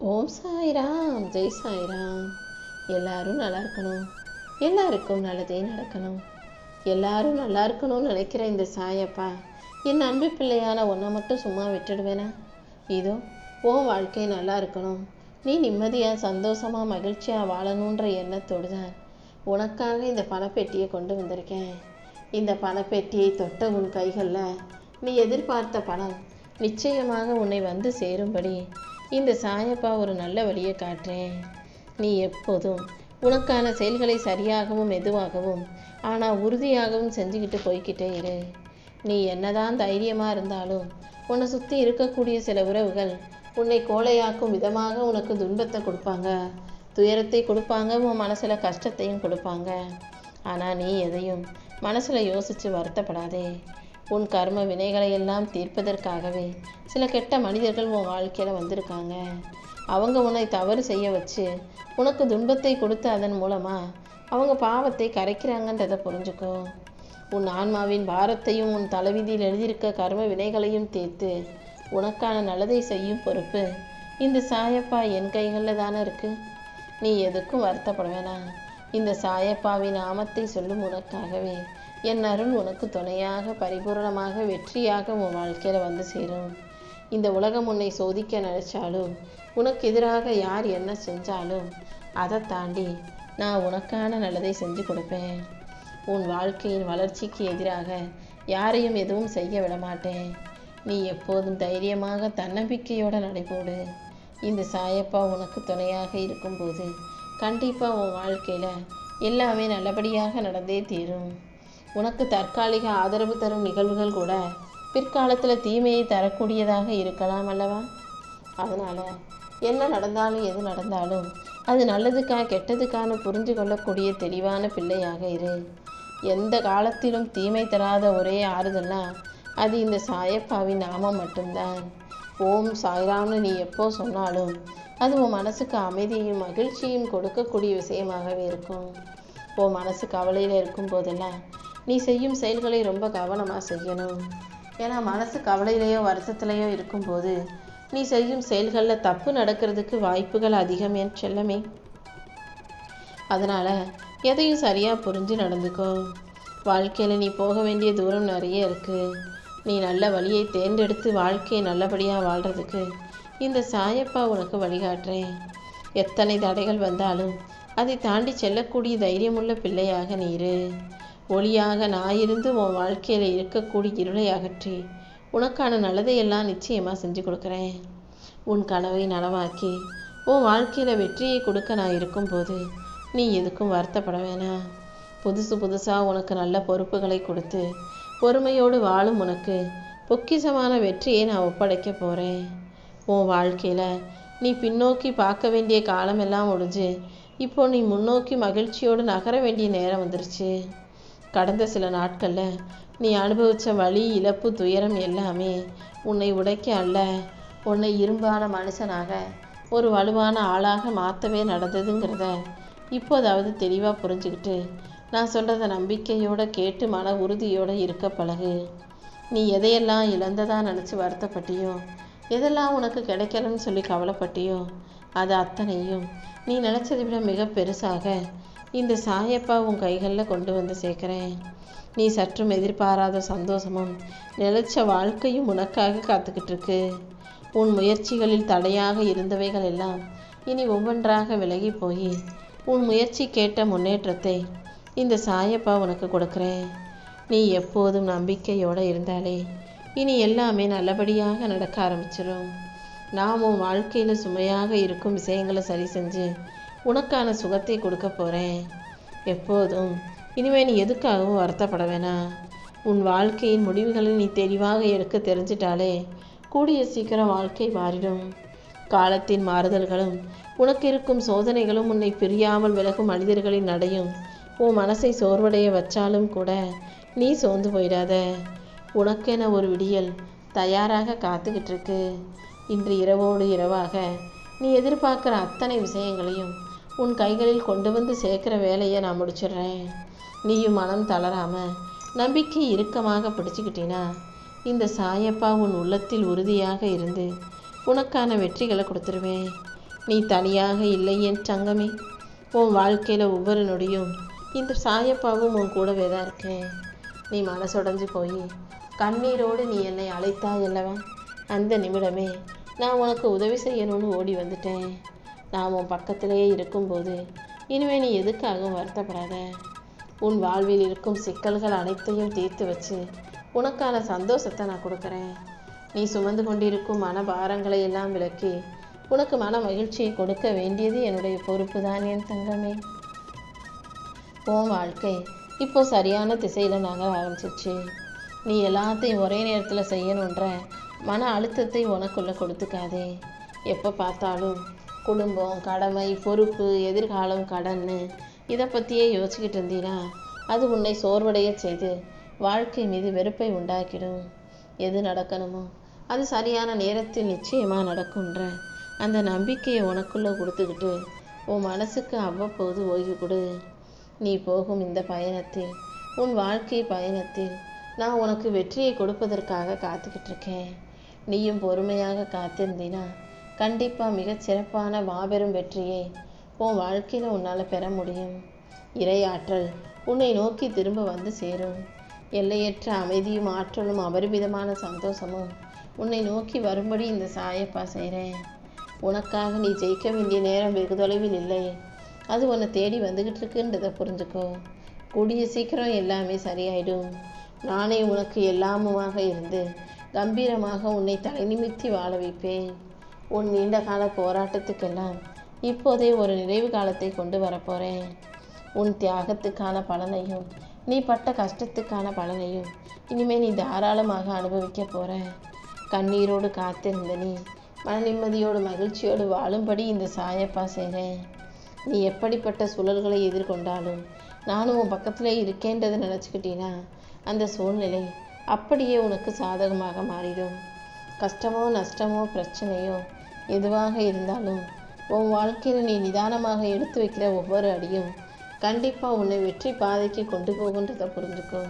ஓம் சாய்ராம், ஜெய் சாய்ராம். எல்லாரும் நல்லா இருக்கணும், எல்லாருக்கும் நல்லதே நடக்கணும், எல்லாரும் நல்லா இருக்கணும்னு நினைக்கிற இந்த சாயப்பா என் அன்பு பிள்ளையான உன்னை மட்டும் சும்மா விட்டுடுவேனா? இதோ உன் வாழ்க்கை நல்லா இருக்கணும், நீ நிம்மதியாக சந்தோஷமாக மகிழ்ச்சியாக வாழணுன்ற எண்ணத்தோடு தான் உனக்காக இந்த பணப்பெட்டியை கொண்டு வந்திருக்கேன். இந்த பணப்பெட்டியை தொட்ட உன் கைகளில் நீ எதிர்பார்த்த பணம் நிச்சயமாக உன்னை வந்து சேரும்படி இந்த சாயப்பா ஒரு நல்ல வழியை காட்டுறேன். நீ எப்போதும் உனக்கான செயல்களை சரியாகவும் மெதுவாகவும் ஆனால் உறுதியாகவும் செஞ்சுக்கிட்டு போய்கிட்டே இரு. நீ என்னதான் தைரியமாக இருந்தாலும் உன்னை சுற்றி இருக்கக்கூடிய சில உறவுகள் உன்னை கோழையாக்கும் விதமாக உனக்கு துன்பத்தை கொடுப்பாங்க, துயரத்தை கொடுப்பாங்க, உன் மனசில் கஷ்டத்தையும் கொடுப்பாங்க. ஆனால் நீ எதையும் மனசில் யோசித்து வருத்தப்படாதே. உன் கர்ம வினைகளை எல்லாம் தீர்ப்பதற்காகவே சில கெட்ட மனிதர்கள் உன் வாழ்க்கையில் வந்திருக்காங்க. அவங்க உன்னை தவறு செய்ய வச்சு உனக்கு துன்பத்தை கொடுத்து அதன் மூலமாக அவங்க பாவத்தை கரைக்கிறாங்கன்றதை புரிஞ்சுக்கோ. உன் ஆன்மாவின் பாரத்தையும் உன் தலைவிதியில் எழுதியிருக்க கர்ம வினைகளையும் தீர்த்து உனக்கான நல்லதை செய்யும் பொறுப்பு இந்த சாயப்பா என் கைகளில் தானே இருக்கு. நீ எதுக்கும் வருத்தப்பட வேணாம். இந்த சாயப்பாவின் நாமத்தை சொல்லும் உனக்காகவே என் அருள் உனக்கு துணையாக பரிபூரணமாக வெற்றியாக உன் வாழ்க்கையில் வந்து சேரும். இந்த உலகம் உன்னை சோதிக்க நினைச்சாலும் உனக்கு எதிராக யார் என்ன செஞ்சாலும் அதை தாண்டி நான் உனக்கான நல்லதை செஞ்சு கொடுப்பேன். உன் வாழ்க்கையின் வளர்ச்சிக்கு எதிராக யாரையும் எதுவும் செய்ய விட மாட்டேன். நீ எப்போதும் தைரியமாக தன்னம்பிக்கையோடு நடைபோடு. இந்த சாயப்பா உனக்கு துணையாக இருக்கும்போது கண்டிப்பாக உன் வாழ்க்கையில் எல்லாமே நல்லபடியாக நடந்தே தீரும். உனக்கு தற்காலிக ஆதரவு தரும் நிகழ்வுகள் கூட பிற்காலத்தில் தீமையை தரக்கூடியதாக இருக்கலாம் அல்லவா? அதனால் என்ன நடந்தாலும் எது நடந்தாலும் அது நல்லதுக்காக கெட்டதுக்கான புரிந்து கொள்ளக்கூடிய தெளிவான பிள்ளையாக இரு. எந்த காலத்திலும் தீமை தராத ஒரே ஆறுதல்னா அது இந்த சாயப்பாவின் நாமம் மட்டும்தான். ஓம் சாய்ராம்னு நீ எப்போ சொன்னாலும் அது உன் மனசுக்கு அமைதியையும் மகிழ்ச்சியும் கொடுக்கக்கூடிய விஷயமாகவே இருக்கும். உன் மனசு கவலையில் இருக்கும் போதெல்லாம் நீ செய்யும் செயல்களை ரொம்ப கவனமாக செய்யணும். ஏன்னா மனசு கவலையிலையோ வருத்தத்திலையோ இருக்கும்போது நீ செய்யும் செயல்களில் தப்பு நடக்கிறதுக்கு வாய்ப்புகள் அதிகம் என் செல்லமே. அதனால் எதையும் சரியாக புரிஞ்சு நடந்துக்கோ. வாழ்க்கையில் நீ போக வேண்டிய தூரம் நிறைய இருக்குது. நீ நல்ல வழியை தேர்ந்தெடுத்து வாழ்க்கையை நல்லபடியாக வாழ்கிறதுக்கு இந்த சாயப்பா உனக்கு வழிகாட்டுறேன். எத்தனை தடைகள் வந்தாலும் அதை தாண்டி செல்லக்கூடிய தைரியமுள்ள பிள்ளையாக நீ இரு. ஒளியாக நான் இருந்து உன் வாழ்க்கையில் இருக்கக்கூடிய இருளை அகற்றி உனக்கான நல்லதையெல்லாம் நிச்சயமாக செஞ்சு கொடுக்குறேன். உன் கனவை நனவாக்கி உன் வாழ்க்கையில் வெற்றியை கொடுக்க நான் இருக்கும்போது நீ எதுக்கும் வருத்தப்பட வேணாம். புதுசாக உனக்கு நல்ல பொறுப்புகளை கொடுத்து பொறுமையோடு வாழும் உனக்கு பொக்கிஷமான வெற்றியை நான் ஒப்படைக்க போகிறேன். உன் வாழ்க்கையில் நீ பின்னோக்கி பார்க்க வேண்டிய காலமெல்லாம் முடிஞ்சு இப்போ நீ முன்னோக்கி மகிழ்ச்சியோடு நகர வேண்டிய நேரம் வந்துருச்சு. கடந்த சில நாட்களில் நீ அனுபவித்த வலி, இழப்பு, துயரம் எல்லாமே உன்னை உடைக்க அல்ல, உன்னை இரும்பான மனுஷனாக ஒரு வலுவான ஆளாக மாற்றவே நடந்ததுங்கிறத இப்போதாவது தெளிவாக புரிஞ்சுக்கிட்டு நான் சொல்கிறத நம்பிக்கையோடு கேட்டு மன உறுதியோடு இருக்க பழகு. நீ எதையெல்லாம் இழந்ததாக நினச்சி வருத்தப்பட்டியோ, எதெல்லாம் உனக்கு கிடைக்கலன்னு சொல்லி கவலைப்பட்டியோ அது அத்தனையும் நீ நினச்சதை விட மிக பெருசாக இந்த சாயப்பா உன் கைகளில் கொண்டு வந்து சேர்க்குறேன். நீ சற்றும் எதிர்பாராத சந்தோஷமும் நிலைச்ச வாழ்க்கையும் உனக்காக காத்துக்கிட்டு இருக்கு. உன் முயற்சிகளில் தடையாக இருந்தவைகள் எல்லாம் இனி ஒவ்வொன்றாக விலகி போய் உன் முயற்சி கேட்ட முன்னேற்றத்தை இந்த சாயப்பா உனக்கு கொடுக்குறேன். நீ எப்போதும் நம்பிக்கையோடு இருந்தாலே இனி எல்லாமே நல்லபடியாக நடக்க ஆரம்பிச்சிடும். நான் உன் வாழ்க்கையில் சுமையாக இருக்கும் விஷயங்களை சரி செஞ்சு உனக்கான சுகத்தை கொடுக்க போகிறேன். எப்போதும் இனிமேல் நீ எதுக்காகவும் வருத்தப்பட வேணாம். உன் வாழ்க்கையின் முடிவுகளை நீ தெளிவாக எடுக்க தெரிஞ்சிட்டாலே கூடிய சீக்கிரம் வாழ்க்கை மாறிடும். காலத்தின் மாறுதல்களும் உனக்கு இருக்கும் சோதனைகளும் உன்னை பிரியாமல் விலகும் மனிதர்களின் நடையும் உன் மனசை சோர்வடைய வச்சாலும் கூட நீ சோர்ந்து போயிடாத. உனக்கென ஒரு விடியல் தயாராக காத்துக்கிட்டு இருக்கு. இன்று இரவோடு இரவாக நீ எதிர்பார்க்குற அத்தனை விஷயங்களையும் உன் கைகளில் கொண்டு வந்து சேர்க்குற வேலையை நான் முடிச்சிடுறேன். நீயும் மனம் தளராமல் நம்பிக்கை இறுக்கமாக பிடிச்சிக்கிட்டினா இந்த சாயப்பா உன் உள்ளத்தில் உறுதியாக இருந்து உனக்கான வெற்றிகளை கொடுத்துருவேன். நீ தனியாக இல்லை என் தங்கமே. உன் வாழ்க்கையில் ஒவ்வொரு நொடியும் இந்த சாயப்பாவும் உன் கூடவே தான் இருக்கேன். நீ மனசுடைஞ்சு போய் கண்ணீரோடு நீ என்னை அழைத்தாய் அல்லவா, அந்த நிமிடமே நான் உனக்கு உதவி செய்யணும்னு ஓடி வந்துட்டேன். நான் உன் பக்கத்திலேயே இருக்கும்போது இனிமேல் நீ எதுக்காகவும் வருத்தப்படாத. உன் வாழ்வில் இருக்கும் சிக்கல்கள் அனைத்தையும் தீர்த்து வச்சு உனக்கான சந்தோஷத்தை நான் கொடுக்குறேன். நீ சுமந்து கொண்டிருக்கும் மனபாரங்களை எல்லாம் விலக்கி உனக்கு மன மகிழ்ச்சியை கொடுக்க வேண்டியது என்னுடைய பொறுப்பு தான் என் தங்கமே. உன் வாழ்க்கை இப்போ சரியான திசையில் நாங்கள் ஆரம்பிச்சிச்சு. நீ எல்லாத்தையும் ஒரே நேரத்தில் செய்யணுன்ற மன அழுத்தத்தை உனக்குள்ளே கொடுத்துக்காதே. எப்போ பார்த்தாலும் குடும்பம், கடமை, பொறுப்பு, எதிர்காலம், கடன்னு இதை பற்றியே யோசிச்சுக்கிட்டு இருந்தீன்னா அது உன்னை சோர்வடைய செய்து வாழ்க்கை மீது வெறுப்பை உண்டாக்கிடும். எது நடக்கணுமோ அது சரியான நேரத்தில் நிச்சயமாக நடக்கும்ன்ற அந்த நம்பிக்கையை உனக்குள்ளே கொடுத்துக்கிட்டு உன் மனசுக்கு அவ்வப்போது ஓய்வு கொடு. நீ போகும் இந்த பயணத்தில், உன் வாழ்க்கை பயணத்தில் நான் உனக்கு வெற்றியை கொடுப்பதற்காக காத்துக்கிட்டு இருக்கேன். நீயும் பொறுமையாக காத்திருந்தீனா கண்டிப்பாக மிகச் சிறப்பான மாபெரும் வெற்றியை உன் வாழ்க்கையில் உன்னால் பெற முடியும். இறையாற்றல் உன்னை நோக்கி திரும்ப வந்து சேரும். எல்லையற்ற அமைதியும் ஆற்றலும் அபரிமிதமான சந்தோஷமும் உன்னை நோக்கி வரும்படி இந்த சாயப்பா செய்கிறேன். உனக்காக நீ ஜெயிக்க வேண்டிய நேரம் வெகு தொலைவில் இல்லை. அது உன்னை தேடி வந்துக்கிட்டு இருக்குன்றதை புரிஞ்சுக்கோ. கூடிய சீக்கிரம் எல்லாமே சரியாயிடும். நானே உனக்கு எல்லாமுமாக இருந்து கம்பீரமாக உன்னை தலை நிமித்தி வாழ வைப்பேன். உன் நீண்ட கால போராட்டத்துக்கெல்லாம் இப்போதே ஒரு நிறைவு காலத்தை கொண்டு வரப்போகிறேன். உன் தியாகத்துக்கான பலனையும் நீ பட்ட கஷ்டத்துக்கான பலனையும் இனிமேல் நீ தாராளமாக அனுபவிக்க போகிற. கண்ணீரோடு காத்திருந்த நீ மன நிம்மதியோடு மகிழ்ச்சியோடு வாழும்படி இந்த சாயப்பா செய்கிறேன். நீ எப்படிப்பட்ட சூழல்களை எதிர்கொண்டாலும் நானும் உன் பக்கத்திலே இருக்கேன்றதை நினச்சிக்கிட்டீன்னா அந்த சூழ்நிலை அப்படியே உனக்கு சாதகமாக மாறிடும். கஷ்டமோ நஷ்டமோ பிரச்சனையோ எதுவாக இருந்தாலும் உன் வாழ்க்கையில் நீ நிதானமாக எடுத்து வைக்கிற ஒவ்வொரு அடியும் கண்டிப்பாக உன்னை வெற்றி பாதைக்கு கொண்டு போகுன்றதை புரிஞ்சுக்கோ.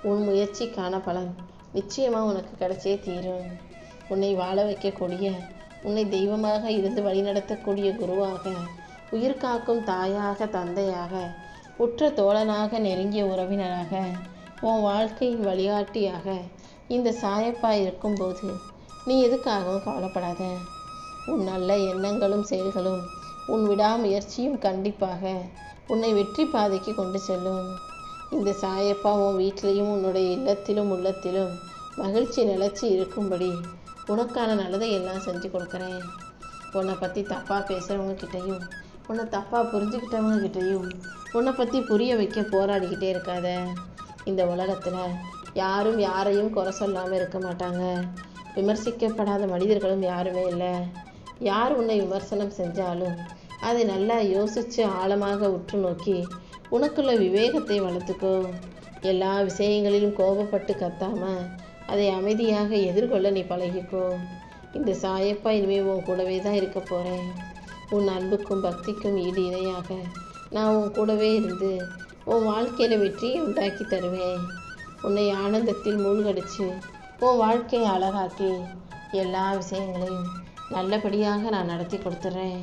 உன் முயற்சிக்கான பலன் நிச்சயமாக உனக்கு கிடைச்சே தீரும். உன்னை வாழ வைக்கக்கூடிய, உன்னை தெய்வமாக இருந்து வழிநடத்தக்கூடிய குருவாக, உயிர் காக்கும் தாயாக, தந்தையாக, உற்ற தோழனாக, நெருங்கிய உறவினராக, உன் வாழ்க்கையின் வழிகாட்டியாக இந்த சாயப்பா இருக்கும்போது நீ எதுக்காகவும் கவலைப்படாத. உன் நல்ல எண்ணங்களும் செயல்களும் உன் விடாமுயற்சியும் கண்டிப்பாக உன்னை வெற்றி பாதைக்கு கொண்டு செல்லும். இந்த சாயப்பா உன் வீட்டிலையும் உன்னுடைய இல்லத்திலும் உள்ளத்திலும் மகிழ்ச்சி நிலச்சி இருக்கும்படி உனக்கான நல்லதை எல்லாம் செஞ்சு கொடுக்குறேன். உன்னை பற்றி தப்பாக பேசுகிறவங்க கிட்டையும் உன்னை தப்பாக புரிஞ்சுக்கிட்டவங்க கிட்டையும் உன்னை பற்றி புரிய வைக்க போராடிக்கிட்டே இருக்காத. இந்த உலகத்தில் யாரும் யாரையும் குறை சொல்லாமல் இருக்க மாட்டாங்க. விமர்சிக்கப்படாத மனிதர்களும் யாருமே இல்லை. யார் உன்னை விமர்சனம் செஞ்சாலும் அதை நல்லா யோசித்து ஆழமாக உற்று நோக்கி உனக்குள்ள விவேகத்தை வளர்த்துக்கோ. எல்லா விஷயங்களிலும் கோபப்பட்டு கத்தாமல் அதை அமைதியாக எதிர்கொள்ள நீ பழகிக்கோ. இந்த சாயப்பா இனிமேல் உன் கூடவே தான் இருக்க போகிறேன். உன் அன்புக்கும் பக்திக்கும் ஈடு இணையாக நான் உன் கூடவே இருந்து உன் வாழ்க்கையில் வெற்றியை உண்டாக்கி தருவேன். உன்னை ஆனந்தத்தில் மூழ்கடிச்சு உன் வாழ்க்கையை அழகாக்கி எல்லா விஷயங்களையும் நல்லபடியாக நான் நடத்தி கொடுத்துட்றேன்.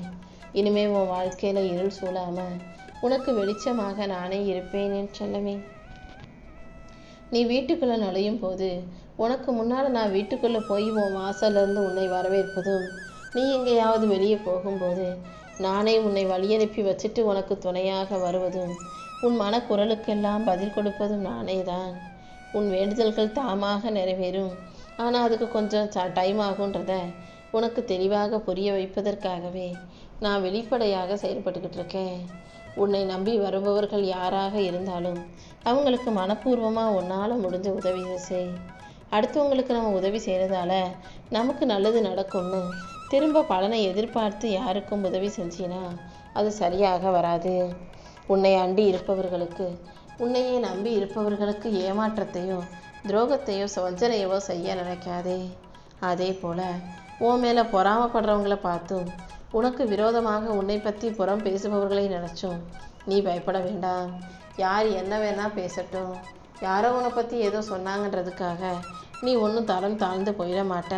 இனிமேல் உன் வாழ்க்கையில் இருள் சூழாமல் உனக்கு வெளிச்சமாக நானே இருப்பேன் என் செல்லமே. நீ வீட்டுக்குள்ளே நுழையும் போது உனக்கு முன்னால் நான் வீட்டுக்குள்ளே போய் உன் வாசல்லேருந்து உன்னை வரவேற்பதும், நீ எங்கேயாவது வெளியே போகும்போது நானே உன்னை வழியனுப்பி வச்சுட்டு உனக்கு துணையாக வருவதும், உன் மனக்குரலுக்கெல்லாம் பதில் கொடுப்பதும் நானே தான். உன் வேண்டுதல்கள் தாமாக நிறைவேறும். ஆனால் அதுக்கு கொஞ்சம் டைம் ஆகுன்றத உனக்கு தெளிவாக புரிய வைப்பதற்காகவே நான் வெளிப்படையாக செயல்பட்டுக்கிட்டு இருக்கேன். உன்னை நம்பி வருபவர்கள் யாராக இருந்தாலும் அவங்களுக்கு மனப்பூர்வமாக உன்னால் முடிஞ்ச உதவியை செய். அடுத்தவங்களுக்கு நம்ம உதவி செய்கிறதால நமக்கு நல்லது நடக்கும்னு திரும்ப பலனை எதிர்பார்த்து யாருக்கும் உதவி செஞ்சினா அது சரியாக வராது. உன்னை அண்டி இருப்பவர்களுக்கு, உன்னையே நம்பி இருப்பவர்களுக்கு ஏமாற்றத்தையோ துரோகத்தையோ வஞ்சனையவோ செய்ய நினைக்காதே. அதே போல் உன் மேலே பொறாமப்படுறவங்களை பார்த்தும் உனக்கு விரோதமாக உன்னை பற்றி புறம் பேசுபவர்களை நினச்சும் நீ பயப்பட வேண்டாம். யார் என்ன வேணால் பேசட்டும். யாரோ உன்னை பற்றி ஏதோ சொன்னாங்கன்றதுக்காக நீ ஒன்றும் தரம் தாழ்ந்து போயிட மாட்ட.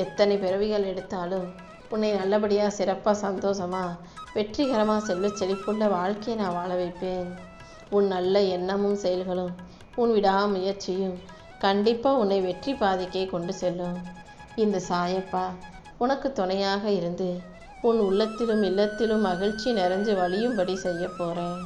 எத்தனை பிறவிகள் எடுத்தாலும் உன்னை நல்லபடியாக சிறப்பாக சந்தோஷமாக வெற்றிகரமாக செழிப்புள்ள வாழ்க்கையை நான் வாழ வைப்பேன். உன் நல்ல எண்ணமும் செயல்களும் உன் விடாமுயற்சியும் கண்டிப்பாக உன்னை வெற்றி பாதைக்கே கொண்டு செல்லும். இந்த சாயப்பா உனக்கு துணையாக இருந்து உன் உள்ளத்திலும் இல்லத்திலும் மகிழ்ச்சி நிறைஞ்சு வழியும்படி செய்ய போகிறேன்.